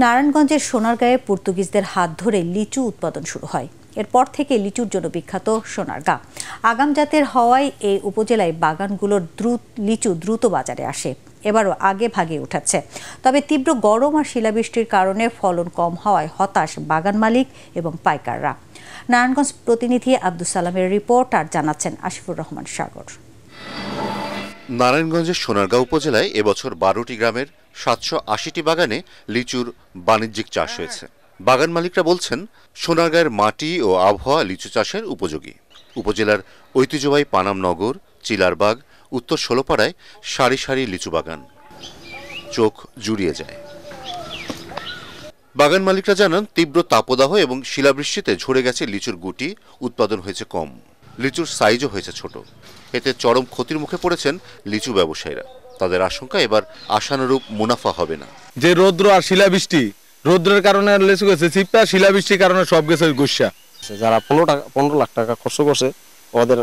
নারায়ণগঞ্জের সোনারগাঁয়ে পর্তুগিজদের হাত ধরে লিচু উৎপাদন শুরু হয়। এরপর থেকে লিচুর জন্য বিখ্যাত সোনারগাঁ। আগাম জাতের হওয়ায় এই উপজেলায় বাগানগুলোর লিচু দ্রুত বাজারে আসে। এবারও আগে ভাগে উঠাচ্ছে। তবে তীব্র গরম আর শিলাবৃষ্টির কারণে ফলন কম হওয়ায় হতাশ বাগান মালিক এবং পাইকাররা। নারায়ণগঞ্জ প্রতিনিধি আব্দুল সালামের রিপোর্ট আর জানাচ্ছেন আসিফুর রহমান সাগর। নারায়ণগঞ্জের সোনারগাঁ উপজেলায় এবছর 12টি গ্রামের 780টি বাগানে লিচুর বাণিজ্যিক চাষ হয়েছে। বাগান মালিকরা বলছেন, সোনারগাঁয়ের মাটি ও আবহাওয়া লিচু চাষের উপযোগী। উপজেলার ঐতিহ্যবাহী পানামনগর, চিলারবাগ, উত্তর ষোলপাড়ায় সারি সারি লিচু বাগান, চোখ জুড়িয়ে যায়। বাগান মালিকরা জানান, তীব্র তাপদাহ এবং শিলাবৃষ্টিতে ঝরে গেছে লিচুর গুটি, উৎপাদন হয়েছে কম, লিচুর সাইজও হয়েছে ছোট। এতে চরম ক্ষতির মুখে পড়েছেন লিচু ব্যবসায়ীরা। তাদের আশঙ্কা এবার আশানুরূপ মুনাফা হবে না। যে রৌদ্র আর শিলাবৃষ্টি, রৌদ্রের কারণে লিচু গেছে চিপা, শিলাবৃষ্টির কারণে সব গেছে গুসা। যারা 15 লাখ টাকা খরচ করছে, ওদের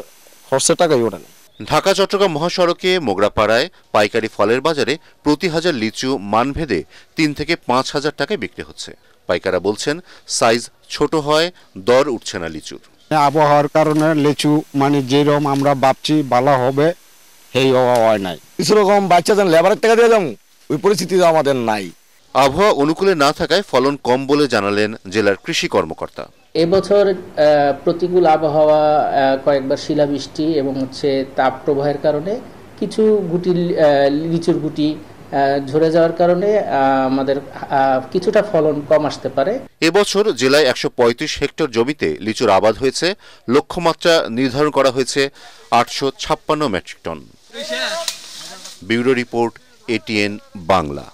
খরচের টাকাই ওঠে না। ঢাকা চট্টগ্রাম মহাসড়কে মোগরাপাড়ায় পাইকারি ফলের বাজারে প্রতি হাজার লিচু মানভেদে 3 থেকে 5 হাজার টাকায় বিক্রি হচ্ছে। পাইকাররা বলছেন, সাইজ ছোট হয়, দর উঠছে না লিচুর। আবহাওয়ার কারণে লিচু মানে যেরকম আমরা ভাবছি ভালো হবে, সেই হয় নাই। কিছু রকম বাচ্চা যেন লেবারের টাকা দিয়ে যাবো, ওই পরিস্থিতি আমাদের নাই। আবহাওয়া অনুকূলে না থাকায় ফলন কম বলে জানালেন জেলার কৃষি কর্মকর্তা। এবছর প্রতিকূল আবহাওয়া, কয়েকবার শিলাবৃষ্টি এবং তাপ প্রবাহের কারণে কিছু লিচুর গুটি ঝরে যাওয়ার কারণে আমাদের কিছুটা ফলন কম আসতে পারে। এবছর জেলায় 135 হেক্টর জমিতে লিচুর আবাদ হয়েছে। লক্ষ্যমাত্রা নির্ধারণ করা হয়েছে 856 metric ton. Bureau report, ATN Bangla.